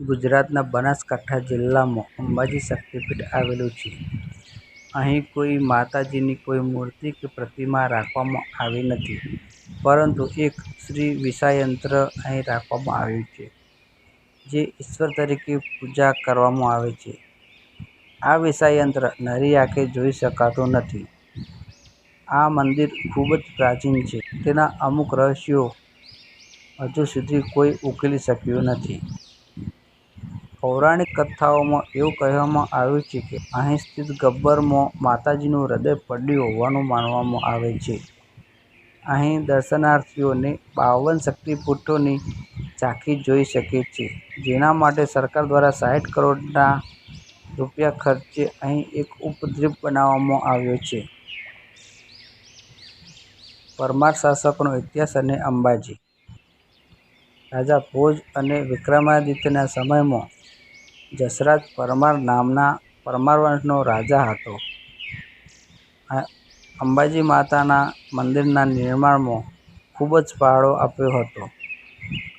ગુજરાતના બનાસકાંઠા જિલ્લામાં અંબાજી શક્તિપીઠ આવેલું છે. અહીં કોઈ માતાજીની કોઈ મૂર્તિ કે પ્રતિમા રાખવામાં આવી નથી, પરંતુ એક શ્રી વિષાયયંત્ર અહીં રાખવામાં આવ્યું છે, જે ઈશ્વર તરીકે પૂજા કરવામાં આવે છે. આ વિષાયયંત્ર નરી આંખે જોઈ શકાતું નથી. આ મંદિર ખૂબ જ પ્રાચીન છે. તેના અમુક રહસ્યો હજુ સુધી કોઈ ઉકેલી શક્યું નથી. પૌરાણિક કથાઓમાં એવું કહેવામાં આવ્યું છે કે અહીં સ્થિત ગબ્બરમાં માતાજીનું હૃદય પડ્યું હોવાનું માનવામાં આવે છે. અહીં દર્શનાર્થીઓને 52 શક્તિપીઠોની ઝાંખી જોઈ શકે છે, જેના માટે સરકાર દ્વારા 60 કરોડના રૂપિયા ખર્ચે અહીં એક ઉપદ્વીપ બનાવવામાં આવ્યો છે. પરમાર શાસકોનો ઇતિહાસ અને અંબાજી. રાજા ભોજ અને વિક્રમાદિત્યના સમયમાં જસરાજ પરમાર નામના પરમાર વંશનો રાજા હતો. અંબાજી માતાના મંદિરના નિર્માણમાં ખૂબ જ ફાળો આપ્યો હતો.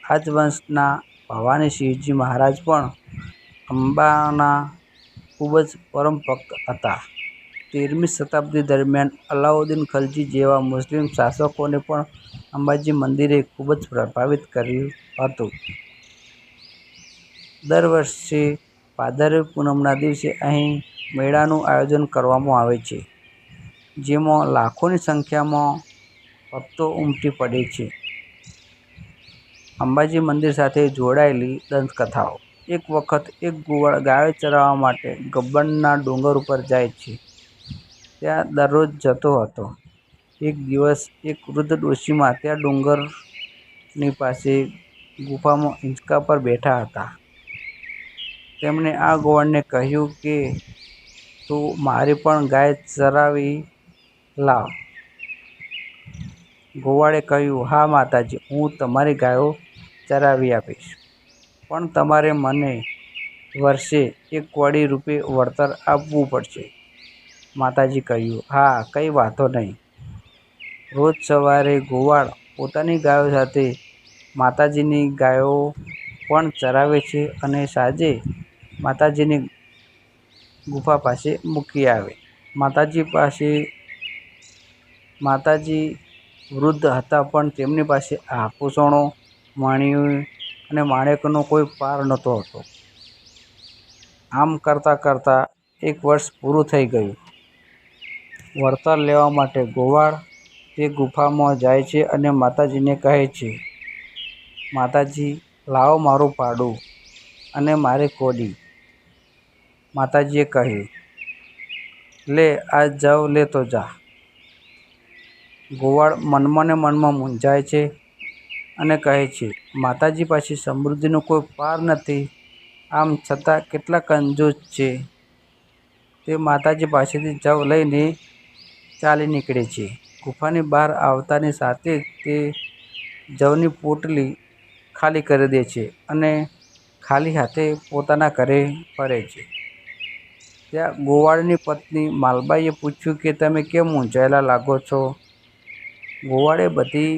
આ જ વંશના ભવાનીસિંહજી મહારાજ પણ અંબાના ખૂબ જ પરમ ભક્ત હતા. 13મી શતાબ્દી દરમિયાન અલાઉદ્દીન ખલજી જેવા મુસ્લિમ શાસકોને પણ અંબાજી મંદિરે ખૂબ જ પ્રભાવિત કર્યું હતું. દર વર્ષે ભાદરવી પૂનમના દિવસે અહીં મેળાનું આયોજન કરવામાં આવે છે, જેમાં લાખોની સંખ્યામાં ભક્તો ઉમટી પડે છે. અંબાજી મંદિર સાથે જોડાયેલી દંતકથાઓ. એક વખત એક ગોવાળ ગાયો ચરાવવા માટે ગબ્બરના ડુંગર ઉપર જાય છે. ત્યાં દરરોજ જતો હતો. એક દિવસ એક વૃદ્ધ ડોશીમા ત્યાં ડુંગરની પાસે ગુફામાં હિંચકા પર બેઠા હતા. તેમણે આ ગોવાળને કહ્યું કે, તું મારી પણ ગાય ચરાવી લાવ. ગોવાળે કહ્યું, હા માતાજી, હું તમારી ગાયો ચરાવી આપીશ, પણ તમારે મને વર્ષે 1 કૌડી રૂપે વળતર આપવું પડશે. માતાજીએ કહ્યું, હા, કંઈ વાંધો નહીં. રોજ સવારે ગોવાળ પોતાની ગાયો સાથે માતાજીની ગાયો પણ ચરાવે છે અને સાંજે માતાજીની ગુફા પાસે મૂકી આવે. માતાજી વૃદ્ધ હતા, પણ તેમની પાસે આભૂષણો, મણિઓ અને માણેકનો કોઈ પાર નહોતો હોતો. આમ કરતાં કરતાં 1 વર્ષ પૂરું થઈ ગયું. વળતર લેવા માટે ગોવાળ તે ગુફામાં જાય છે અને માતાજીને કહે છે, માતાજી, લાવો મારું ભાડું અને મારી કૌડી. માતાજીએ કહ્યું, લે, આ જવ લેતો જા. ગોવાળ મનમાં ને મનમાં મૂંઝાય છે અને કહે છે, માતાજી પાસે સમૃદ્ધિનો કોઈ પાર નથી, આમ છતાં કેટલા કંજૂસ છે. તે માતાજી પાસેથી જવ લઈને ચાલી નીકળે છે. ગુફાની બહાર આવતાની સાથે જ તે જવની પોટલી ખાલી કરી દે છે અને ખાલી હાથે પોતાના ઘરે ફરે છે. ત્યાં ગોવાળની પત્ની માલબાઈએ પૂછ્યું કે, તમે કેમ મૂંઝાયેલા લાગો છો? ગોવાળે બધી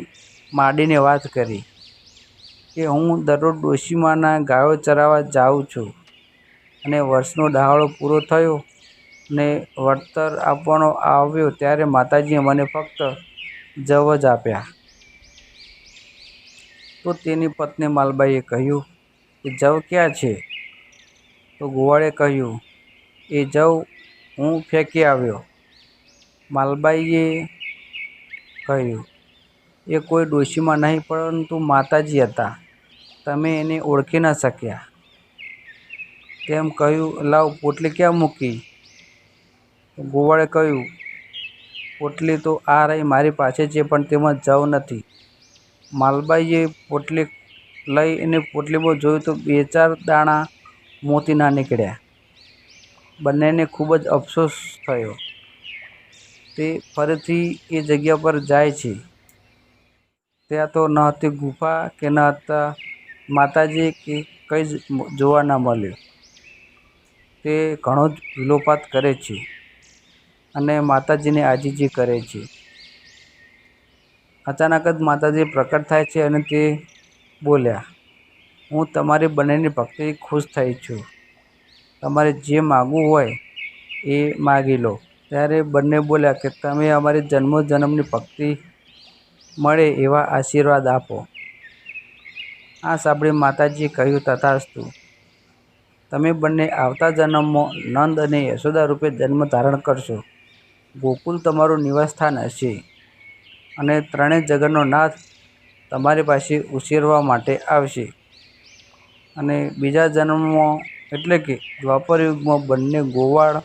માંડીને વાત કરી કે, હું દરરોજ ડોશીમાના ગાયો ચરાવવા જાઉં છું અને વર્ષનો દહાડો પૂરો થયો અને વળતર આપવાનો આવ્યો ત્યારે માતાજીએ મને ફક્ત જવ જ આપ્યા. તો તેની પત્ની માલબાઈએ કહ્યું, એ જવ ક્યાં છે? તો ગોવાળે કહ્યું, એ જવ હું ફેંકી આવ્યો. માલબાઈએ કહ્યું, એ કોઈ ડોશીમા નહીં પરંતુ માતાજી હતા. તમે એને ઓળખી ન શક્યા. તેમ કહ્યું, લાવ, પોટલી ક્યાં મૂકી? ગોવાળે કહ્યું, પોટલી તો આ રહી મારી પાસે છે, પણ તેમાં જવ નથી. માલબાઈએ પોટલી લઈને પોટલીમાં જોયું તો 2-4 દાણા મોતીના નીકળ્યા. બંનેને ખૂબ જ અફસોસ થયો. તે ફરીથી એ જગ્યા પર જાય છે. ત્યાં તો ન હતી ગુફા કે ન હતા માતાજી કે કંઈ જ જોવા ન મળ્યું. તે ઘણો જ વિલોપાત કરે છે અને માતાજીને આજીજી કરે છે. અચાનક જ માતાજી પ્રકટ થાય છે અને તે બોલ્યા, હું તમારી બંનેની ભક્તિથી ખુશ થઈ છું. તમારે જે માગવું હોય એ માગી લો. ત્યારે બંને બોલ્યા કે તમે અમારી જન્મોજન્મની ભક્તિ મળે એવા આશીર્વાદ આપો. આ સાંભળી માતાજીએ કહ્યું, તથાસ્તુ. તમે બંને આવતા જન્મમાં નંદ અને યશોદા રૂપે જન્મ ધારણ કરશો. ગોકુલ તમારું નિવાસસ્થાન હશે અને ત્રણેય જગતનો નાથ તમારી પાસે ઉછેરવા માટે આવશે. અને બીજા જન્મમાં એટલે કે દ્વાપર યુગમાં બંને ગોવાળ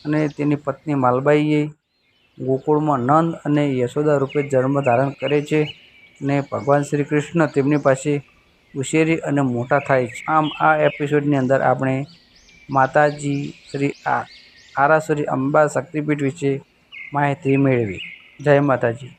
અને તેની પત્ની માલબાઈએ ગોકુળમાં નંદ અને યશોદા રૂપે જન્મ ધારણ કરે છે અને ભગવાન શ્રી કૃષ્ણ તેમની પાસે ઉછેરી અને મોટા થાય છે. આમ આ એપિસોડની અંદર આપણે માતાજી શ્રી આરાસુરી અંબા શક્તિપીઠ વિશે માહિતી મેળવી. જય માતાજી.